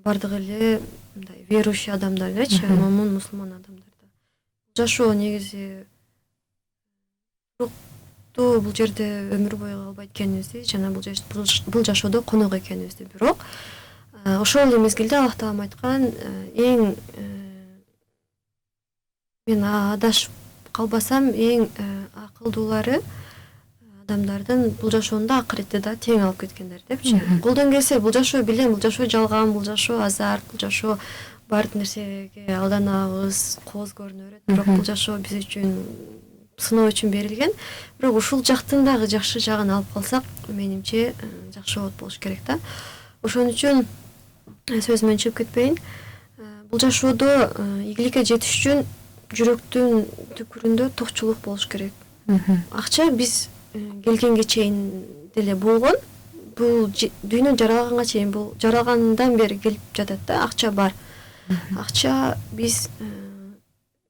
Бардык эле мындай верующий адамдардачы, момун, мусулман адамдарда. Жашоо негизи бул жерде өмүр бою калбайт экенибизди, жана бул жашоодо конок экенибизди, бирок ошол эле мезгилде Аллах таалам айткан эң мен адашып калбасам эң акылдуулары адамдардын бул жашоонда акыретте да тең алып кеткендер депчи. Колдон келсе бул жашоо билем, бул жашоо жалган, бул жашоо азар, бул жашоо баардык нерсеге алданабыз, кооз көрүнө берет. Бирок бул жашоо биз үчүн сыноо үчүн берилген. Бирок ушул жактын дагы жакшы жагын алып калсак, менимче жакшы болуш керек да. Ошон үчүн сөзүмөн чыгып кетпейин. Бул жашоодо ийгиликке жетиш үчүн жүрөктүн түкүрүндө токчулук болуш керек. Акча биз келгенге чейин деле болгон. Бул дүйнө жаралганга чейин, бул жаралгандан бери келип жатат да, акча бар. Акча биз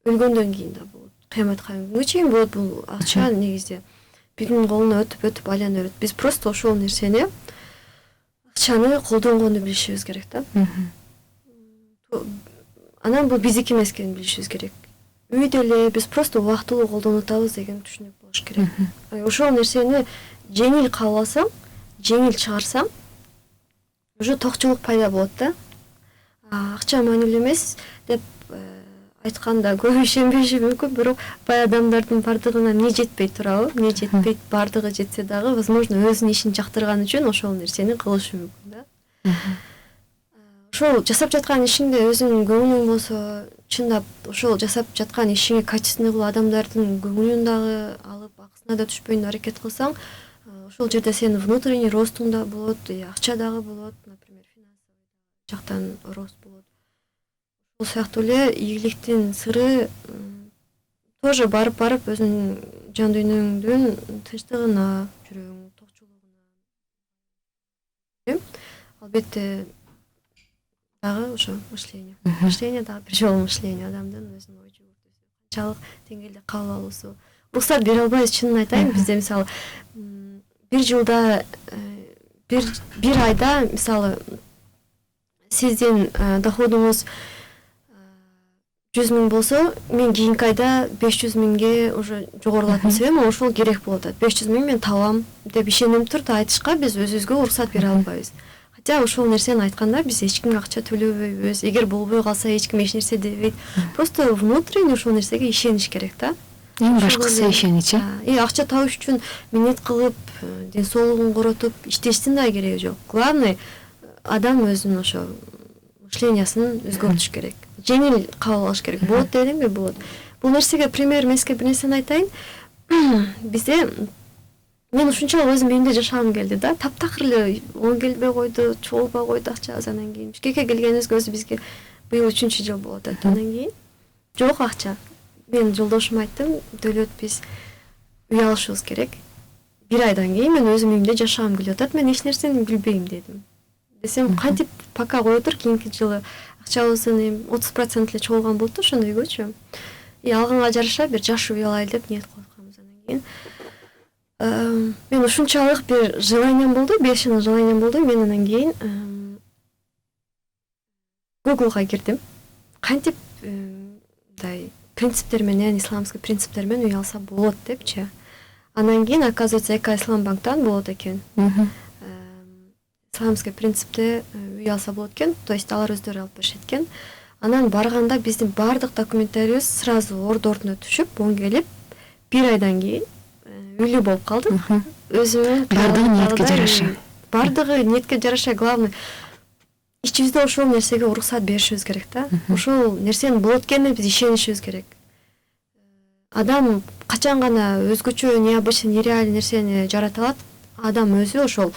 өлгөндөн кийин да болот. Кыяматка күнгө чейин болот бул акча негизде. Биздин колуна өтүп айлана берет. Биз просто ошол нерсени, акчаны колдонгонду билишибиз керек да. Анан бул биздики эмес экенин билишибиз керек. Үйдө эле биз просто убактылуу колдонуп атабыз деген түшүнүк болуш керек. Ошол нерсени жеңил кабыл алсаң, жеңил чыгарсаң, уже токчулук пайда болот да. Акча маанилүү эмес деп айтканда көп ишенбеши мүмкүн, бирок бай адамдардын бардыгына эмне жетпей турабы? Эмне жетпейт, бардыгы жетсе дагы, возможно, өзүнүн ишин жактырган үчүн ошол нерсени кылышы мүмкүн да. Ошол жасап жаткан ишиңде өзүңүн көңүлүң болсо, чындап ошол жасап жаткан ишиңе качественный кылып адамдардын көңүлүн дагы алып, акысына да түшпөйүн аракет кылсаң, ошол жерде сенин внутренний ростуң да болот, акча дагы болот, например, финансовый жактан рост болот. Ошол сыяктуу эле ийгиликтин сыры тоже барып өзүнүн жан дүйнөңдүн тынчтыгына, жүрөгүңдүн токчулугуна. Албетте дагы ошо мышление. Мышление дагы бир жолу мышление, адамдын өзүнүн ой жүгүртүүсү, канчалык деңгээлде кабыл алуусу. Уруксат бере албайбыз, чынын айтайын, бизде мисалы бир жылда бир айда мисалы сиздин доходуңуз 100 000 болсо, мен кийинки айда 500 000ге уже жогорулатып себебим ошол керек болуп атат. 500 000 мен табам деп ишенип туруп айтышка биз өзүбүзгө уруксат бере албайбыз. Хотя ошол нерсени айтканда биз эч кимге акча төлөбөйбүз. Эгер болбой калса эч ким эч нерсе дебейт. Просто внутренне ошол нерсеге ишениш керек да. Эң башкысы ишенич. Акча табыш үчүн минет кылып, ден соолугун коротуп иштештин да кереги жок. Главный адам өзүнүн ошо мышлениясын өзгөртүш керек. Жеңил кабыл алыш керек. Болот дедимби, болот. Бул нерсеге пример эмеске бир нерсени айтайын. Бизде мен ушунчалык өзүм үйүмдө жашагым келди да. Таптакыр эле он келбей койду, чогулбай койду акчабыз. Анан кийин Бишкекке келгенибизге өзү бизге быйыл 3-жыл болот. Анан кийин жок акча. Мен жолдошума айттым, Дөөлөт, биз үй алышыбыз керек. Бир айдан кийин мен өзүм үйүмдө жашагым келип атат. Мен эч нерсени билбейм дедим. Десем, кантип пока кое тур, кийинки жылы акчабыздын 30% эле чогулган болупту ошондо үйгөчү. Алганга жараша бир жаш үй алайлы деп ниет кылып атканбыз. Анан кийин мен ушунчалык бир желанием болду, 5 жыл желанием болду. Мен анан кийин Google'га кирдим. Кантип мындай принциптер менен, исламский принциптер менен үй алса болот депчи. Анан кийин оказывается Эко Ислам банктан болот экен. Исламский принципте үй алса болот экен, то есть алар өздөрү алып беришет экен. Анан барганда биздин бардык документтерибиз сразу ордуна түшүп, оңгелип, бир айдан кийин үйлүү болуп калдык. Өзүмүн бардыгы ниетке жараша. Бардыгы ниетке жараша, главный ичибизде ошол нерсеге уруксат беришибиз керек да. Ошол нерсенин болот экенине биз ишенишибиз керек. Адам качан гана өзгөчө, необычный, нереальный нерсени жарата алат, адам өзү ошол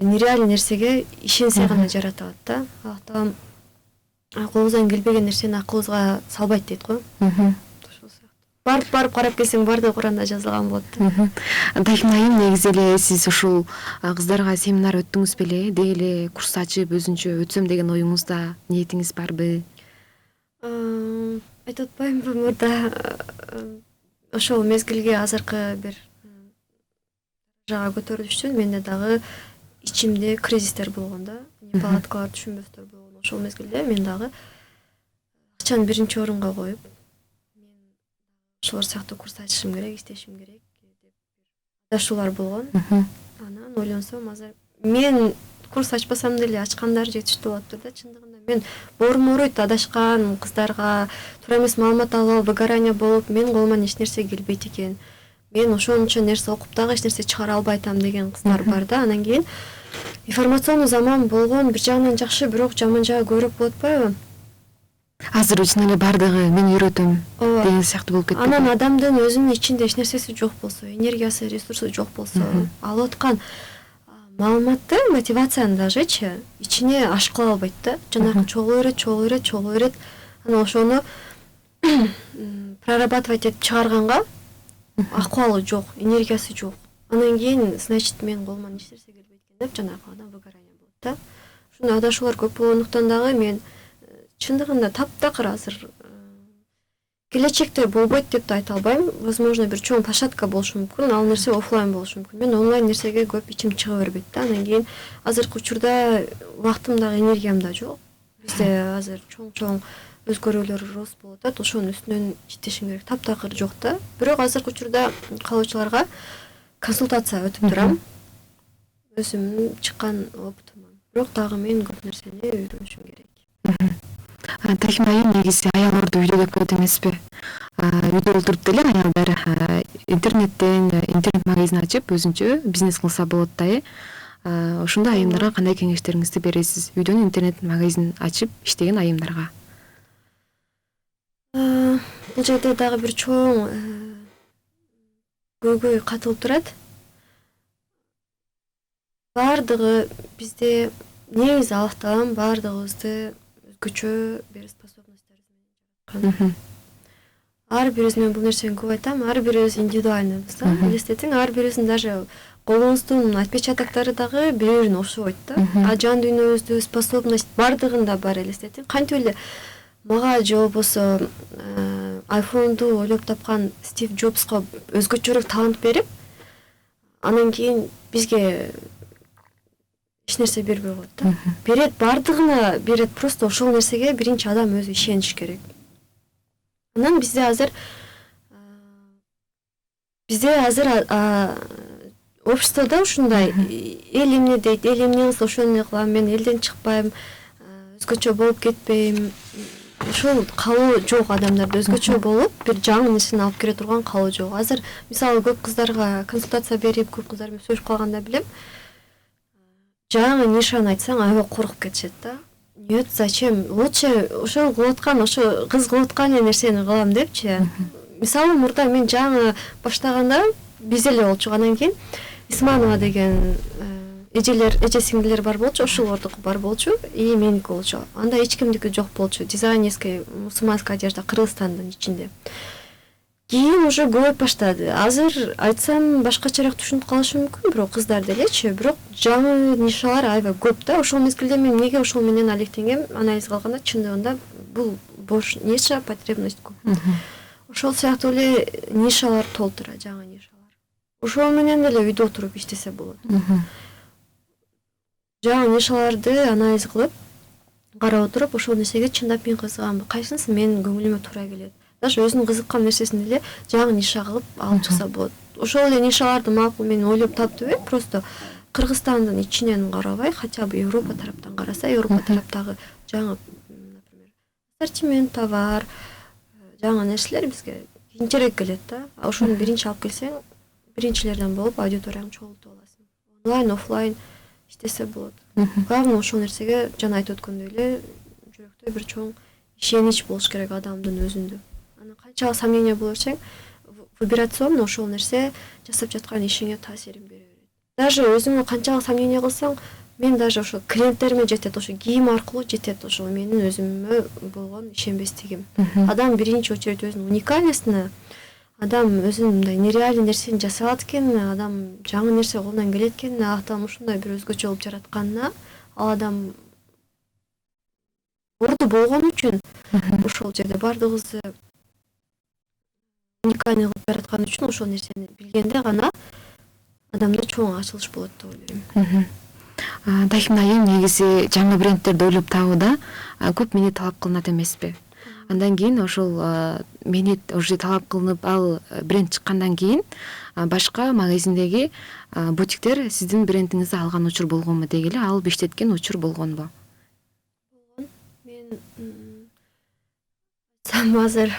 нереальный нерсеге ишенсе гана жарата алат да. Аллах колубуздан келбеген нерсени акылыбызга салбайт дейт го. Барып карап келсең, бардыгы Куранда жазылган болот. Дайким айым, негизи эле сиз ушул кыздарга семинар өттүңүз беле? Деги эле курс ачып өзүнчө өтсөм деген оюңузда ниетиңиз барбы? Айтып атпаймынбы, мурда ошол мезгилге азыркы бир жага көтөрүлүш үчүн менде дагы ичимде кризистер болгон да. Палаткалар түшүнбөстөр болгон. Ошол мезгилде мен дагы акчаны биринчи орунга коюп, ошолор сыяктуу курс ачышым керек, иштешим керек деп адашуулар болгон. Анан ойлонсом, азыр мен курс ачпасам деле ачкандар жетиштүү болуптур да. Чындыгында мен боор-моройт адашкан кыздарга туура эмес маалымат алып, выгорание болуп, мен колуман эч нерсе келбейт экен. мен ошончо нерсе окуп дагы эч нерсе чыгара албай атам деген кыздар бар да. Анан кийин информационный заман болгон бир жагынан жакшы, бирок жаман жагы көбүрөөк болуп атпайбы? Азыр чын эле бардыгы мен үйрөтөм деген сыяктуу болуп кетти. Анан адамдын өзүнүн ичинде эч нерсеси жок болсо, энергиясы, ресурсу жок болсо, алып аткан маалыматты, мотивацияны дажечи ичине ашкыла албайт да. Жанагы чогуу берет. Анан ошону прорабатывать этип чыгарганга акыбалы жок, энергиясы жок. Анан кийин, значит, мен колуман эч нерсе келбейт экен деп жанагы адам выгорание болот да. Ушундай адашуулар көп болгондуктан дагы мен чындыгында таптакыр азыр келечекте болбойт деп да айта албайм. Возможно, бир чоң площадка болушу мүмкүн, ал нерсе офлайн болушу мүмкүн. Мен онлайн нерсеге көп ичим чыга бербейт да. Анан кийин азыркы учурда убактым дагы, энергиям да жок. Бизде азыр чоң өзгөрүүлөр рост болуп атат. Ошонун үстүнөн иштешим керек. Таптакыр жок да. Бирок азыркы учурда калуучуларга консультация өтүп турам. Өзүмдүн чыккан опытыман. Бирок дагы мен көп нерсени үйрөнүшүм керек. Тахим айым негизи аялдарды үйдө деп коет эмеспи? Үйдө олтуруп деле аялдар интернеттен интернет магазин ачып өзүнчө бизнес кылса болот да. Ошондо айымдарга кандай кеңештериңизди бересиз? Үйдөн интернет магазин ачып иштеген айымдарга. Бул жерде дагы бир чоң көйгөй катылып турат. Бардыгы бизде негизи алактаган бардыгыбызды өзгөчө бир способностьторубуз менен жараткан. Ар бирибиз, бул нерсени көп айтам, ар бирибиз индивидуальныйбыз да. Элестетиң, ар бирибиздин даже колубуздун отпечатоктору дагы бири-бирине окшобойт да. А жан дүйнөбүздө способность бардыгында бар, элестетиң. Кантип эле мага же болбосо айфонду ойлоп тапкан Стив Джобска өзгөчөрөөк талант берип, анан кийин бизге эч нерсе бербей коет да. Берет, бардыгына берет, просто ошол нерсеге биринчи адам өзү ишениш керек. Анан bizde hazır обществода ушундай эл эмне дейт, эл эмне кылса ошону кылам, мен элден чыкпайм, өзгөчө болуп кетпейм. Ошол калоо жок адамдарда, өзгөчө болуп бир жаңы нерсени алып келе турган калоо жок. Азыр мисалы көп кыздарга консультация берип, көп кыздар менен сүйлөшүп калганда билем, жаңы нишаны айтсаң аябай коркуп кетишет да. Нет, зачем? Лучше ошол кылып аткан, ошо кыз кылып аткан нерсени кылам депчи. Мисалы мурда мен жаңы баштаганда биз эле болчу, анан кийин Исманова деген эже сиңдилер бар болчу, ошолордуку бар болчу, и меники болчу. Анда эч кимдики жок болчу. Дизайнерская мусульманская одежда Кыргызстандын ичинде. Кийин уже көбөйүп баштады. Азыр айтсам башкачараак түшүнүп калышы мүмкүн, бирок кыздар делечи, бирок жаңы нишалар аябай көп да. Ошол мезгилде мен неге ошол менен алектенгем, анализ кылганда чындыгында бул бош ниша, потребность көп. Ошол сыяктуу эле нишалар толтура, жаңы нишалар. Ошол менен эле үйдө отуруп иштесе болот. Жаңы нишаларды анализ кылып, карап отуруп, ошол нерсеге чындап мен кызыгамбы, кайсынысы менин көңүлүмө туура келет. Даже өзүнүн кызыккан нерсесин эле жаңы ниша кылып алып чыкса болот. Ошол эле нишаларды макул мен ойлоп таптым, просто Кыргызстандын ичинен карабай, хотя бы Европа тараптан караса, Европа тараптагы жаңы, например, ассортимент, товар, жаңы нерселер бизге кийинчерээк келет да. Ошону биринчи алып келсең, биринчилерден болуп аудиторияңды чогултуп аласың. Онлайн, офлайн иштесе болот. Главное ошол нерсеге жана айтып өткөндөй эле жүрөктө бир чоң ишенич болуш керек адамдын өзүндө. Анан канчалык сомнение боло берсең, вибрационно ошол нерсе жасап жаткан ишиңе таасирин бере берет. Даже өзүңө канчалык сомнение кылсаң, мен даже ошо клиенттериме жетет, ошо кийим аркылуу жетет, ошол менин өзүмө болгон ишенбестигим. Адам биринчи очередь өзүнүн уникальностуна, адам өзүнүн мындай нереальный нерсени жасай алат экенине, адам жаңы нерсе колунан келет экенине, адам ушундай бир өзгөчө болуп жаратканына, ал адам орду болгон үчүн ошол жерде бардыгыбызды уникальный кылып жараткан үчүн ошол нерсени билгенде гана адамда чоң ачылыш болот деп ойлойм. Тахим айым негизи жаңы брендтерди ойлоп табууда көп менет талап кылынат эмеспи? Андан кийин ошол менет уже талап кылынып, ал бренд чыккандан кийин башка магазиндеги бутиктер сиздин брендиңизди алган учур болгонбу деги эле, алып иштеткен учур болгонбу? Мен сам азыр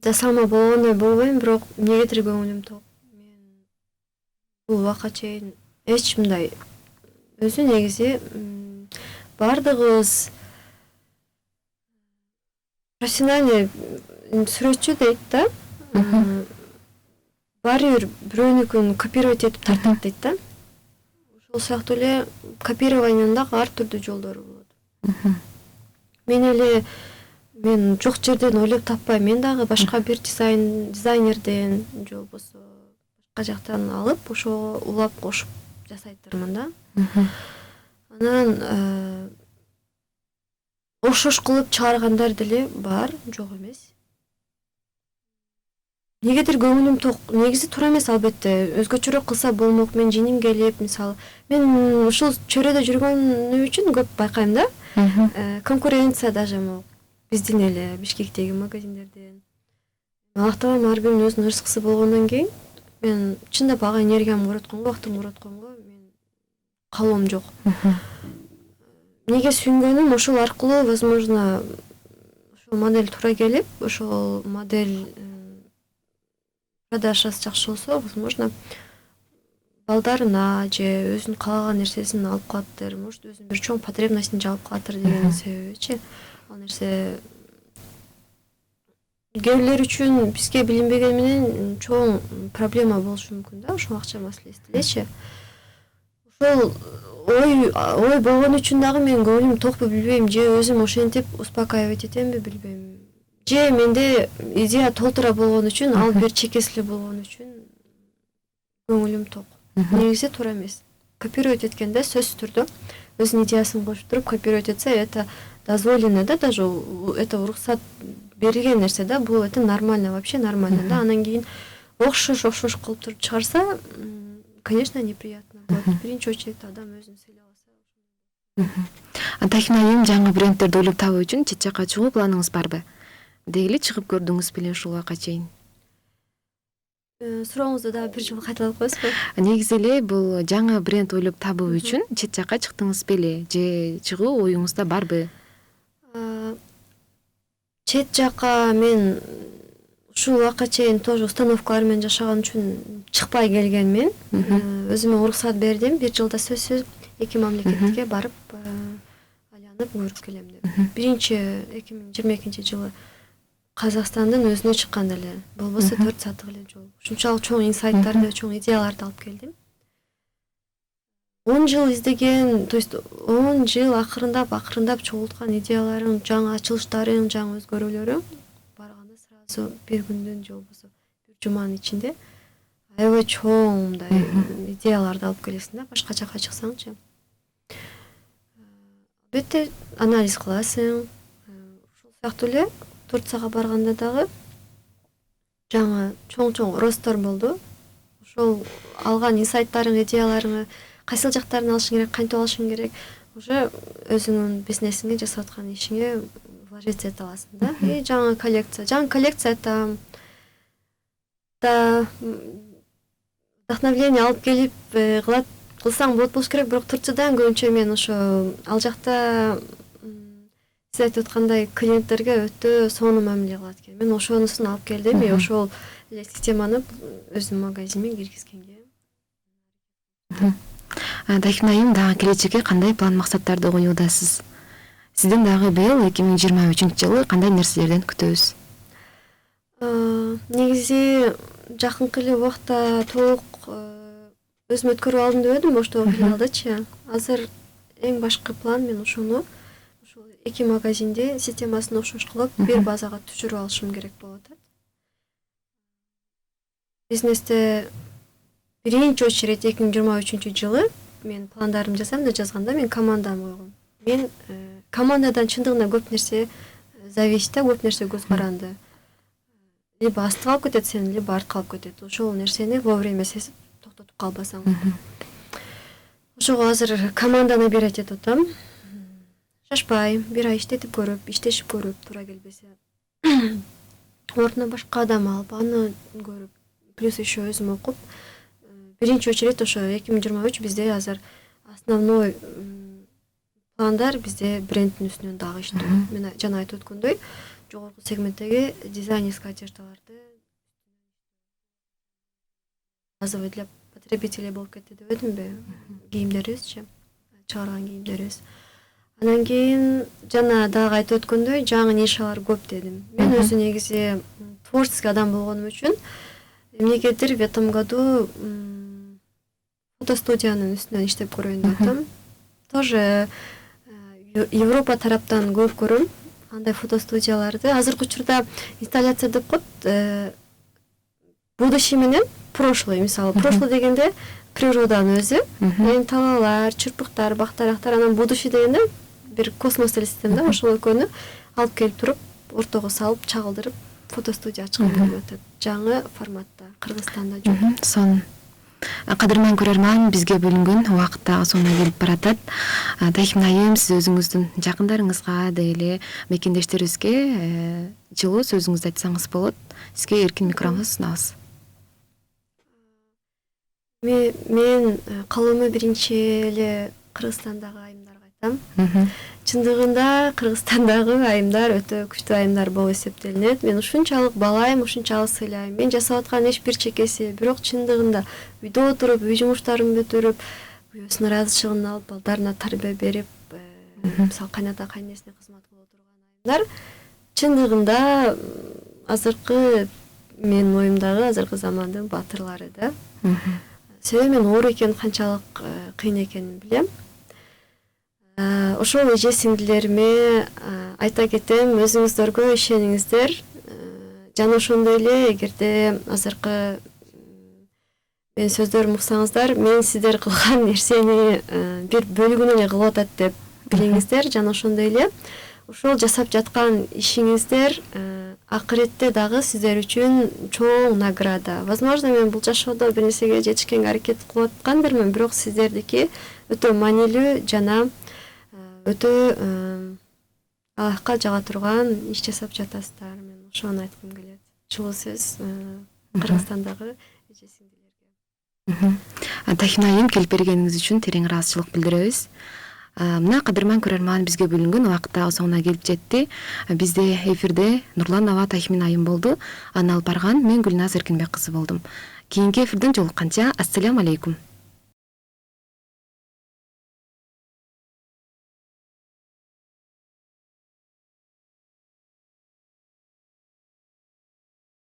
жасалма болгондой болбойм, бирок эмнегедир көңүлүм ток. Мен бул убакка чейин эч мындай өзү негизи бардыгыбыз профессиональный сүрөтчү дейт да. Баары бир бирөөнүкүн копировать этип тартат дейт да. Ошол сыяктуу эле копированиянын дагы ар түрдүү жолдору болот. Мен жок жерден ойлоп таппайм. Мен дагы башка бир дизайнерден же болбосо башка жактан алып, ошого улап кошуп жасайтырмын да. Анан окшош кылып чыгаргандар деле бар, жок эмес. Негедир көңүлүм ток. Негизи туура эмес албетте. Өзгөчөрөөк кылса болмок. Мен жиним келип, мисалы, мен ушул чөйрөдө жүргөнүм үчүн көп байкайм да. Конкуренция даже биздин эле Бишкектеги магазиндерден. Актабайм, ар биринин өзүнүн ырыскысы болгондон кийин мен чындап ага энергиямды коротконго, убактымды коротконго мен каалоом жок. Неге сүйүнгөнүм ошол аркылуу, возможно, ошол модель туура келип, ошол модель продажасы жакшы болсо, возможно, балдарына же өзүнүн каалаган нерсесин алып калаттыр, может өзүнүн бир чоң потребностун жаап калаттыр деген себебичи. Ал нерсе кээ бирлер үчүн бизге билинбегени менен чоң проблема болушу мүмкүн да, ошол акча маселеси делечи. Ошол ой болгон үчүн дагы мен көңүлүм токпу билбейм, же өзүм ошентип успокаивать этемби билбейм. Же менде идея толтура болгон үчүн, ал бир чекеси болгон үчүн көңүлүм ток. Негизи туура эмес. Копировать эткенде сөзсүз түрдө өзүнүн идеясын кошуп туруп копировать этсе, это дозволено, да, даже это уруксат берилген нерсе да, бул это нормально, вообще нормально, да. Анан кийин окшош кылып туруп чыгарса, конечно, неприятно. Вот биринчи очередь адам өзүн сыйлап алса. Тахина айым, жаңы брендтерди ойлоп табуу үчүн чет жакка чыгуу планыңыз барбы? Дегеле чыгып көрдүңүз беле ушул убакка чейин? Сурооңузду дагы бир жолу кайталап коесузбу? Негизи эле бул жаңы бренд ойлоп табуу үчүн чет жакка чыктыңыз беле же чыгуу оюңузда барбы? Чет жакка мен ушул убакка чейин тоже установкалар менен жашаган үчүн чыкпай келгенмин. Өзүмө уруксат бердим, бир жылда сөзсүз эки мамлекетке барып айланып көрүп келем деп. Биринчи 2022-жылы Казакстандын өзүнө чыкканда эле, болбосо 4 сааттык эле жол. Ушунчалык чоң инсайттарды, чоң идеяларды алып келдим. 10 жыл издеген, то есть 10 жыл акырындап чогулткан идеяларың, жаңы ачылыштарың, жаңы өзгөрүүлөрүң барганда сразу бир күндүн же болбосо бир жуманын ичинде аябай чоң мындай идеяларды алып келесиң да, башка жака чыксаңчы. Албетте анализ кыласың. Ушул сыяктуу эле Турцияга барганда дагы жаңы чоң росттор болду. Ошол алган инсайттарың, идеяларыңы кайсыл жактарын алышың керек, кантип алышың керек, уже өзүңүн бизнесиңе, жасап аткан ишиңе вложиться эте аласың да. Жаңы коллекция айтам. Да вдохновение алып келип кылсаң болуш керек, бирок Турциядан көбүнчө мен ошо ал жакта сиз айтып аткандай клиенттерге өтө сонун мамиле кылат экен. Мен ошонусун алып келдим и ошол эле системаны өзүмдүн магазиниме киргизгенге. Тахина айым, дагы келечекке кандай план максаттарды коюудасыз? Сизден дагы быйыл 2023-жылы кандай нерселерден күтөбүз? Негизи жакынкы эле убакта толук өзүм өткөрүп алдым деп едим Оштогу филиалдычы. Азыр эң башкы план мен ошол эки магазинде системасын окшош кылып бир базага түшүрүп алышым керек болуп атат. Бизнесте биринчи очередь 2023-жылы мен пландарымды жазганда мен командамды койгом. Мен командадан чындыгында көп нерсе зависит, көп нерсе көз каранды. Либо астыга алып кетет сени, либо артка алып кетет. Ошол нерсени вовремя сезип токтотуп калбасаң. Ошого азыр команданы набирать этип атам. Шашпай, бир ай иштешип көрүп, туура келбесе. Ордуна башка адам алып, аны көрүп, плюс еще өзүм окуп, биринчи очередь ошо 2023 бизде азыр основной пландар бизде брендтин үстүнөн дагы иштөө. Мен жана айтып өткөндөй, жогорку сегменттеги дизайнерский одеждаларды базовый для потребителей болуп кетти деп өтүмбү, кийимдерибизчи, чыгарган кийимдерибиз. Анан кийин жана дагы айтып өткөндөй жаңы нишалар көп дедим. Мен өзү негизи творческий адам болгонум үчүн эмнегедир в этом году фотостудиянын үстүнөн иштеп көрөйүн деп атам. Тоже Европа тараптан көп көрөм андай фотостудияларды. Азыркы учурда инсталляция деп коет. Будущее менен прошлое, мисалы, прошлое дегенде природанын өзү, талаалар, чырпыктар, бактарактар, анан будущее дегенде бир космос элестетем да, ошол экөөнү алып келип туруп, ортого салып, чагылдырып, фотостудия ачкан болуп атат. Жаңы форматта, Кыргызстанда жок. Сонун. Кадырман көрөрман, бизге бөлүнгөн убакыт дагы соңуна келип баратат. Тахим айым, сиз өзүңүздүн жакындарыңызга деле мекендештерибизге жылуу сөзүңүздү айтсаңыз болот. Сизге эркин микрофонду сунабыз. Мен калымы биринчи эле Кыргызстандагы айымдарга айтам. Чындыгында Кыргызстандагы айымдар өтө күчтүү айымдар болуп эсептелинет. Мен ушунчалык баалайм, ушунчалык сыйлайм. Мен жасап аткан эч бир чекеси, бирок чындыгында үйдө отуруп, үй жумуштарын бүтүрүп, күйөөсүнүн ыраазычылыгын алып, балдарына тарбия берип, мисалы кайната кайнесине кызмат кылып турган айымдар чындыгында азыркы менин оюмдагы азыркы замандын батырлары да. Себеби мен оор экен, канчалык кыйын экенин билем. Ошол эже сиңдилериме айта кетем, өзүңүздөргө ишениңиздер. Жана ошондой эле эгерде азыркы мен сөздөрүмдү уксаңыздар, мен сиздер кылган нерсени бир бөлүгүн эле кылып атат деп билиңиздер. Жана ошондой эле ошол жасап жаткан ишиңиздер акыретте дагы сиздер үчүн чоң награда. Возможно, мен бул жашоодо бир нерсеге жетишкенге аракет кылып аткандырмын, бирок сиздердики өтө маанилүү жана өтө Аллахка жага турган иш жасап жатасыздар. Мен ошону айткым келет. Жылуу сөз Кыргызстандагы эже сиңдилерге. Тахим айым, келип бергениңиз үчүн терең ыраазычылык билдиребиз. Мына кадырман көрөрман, бизге бөлүнгөн убакыт дагы соңуна келип жетти. Бизде эфирде Нурланова Тахим айым болду. Аны алып барган мен Гүлназ Эркинбек кызы болдум. Кийинки эфирден жолукканча, ассаламу алейкум.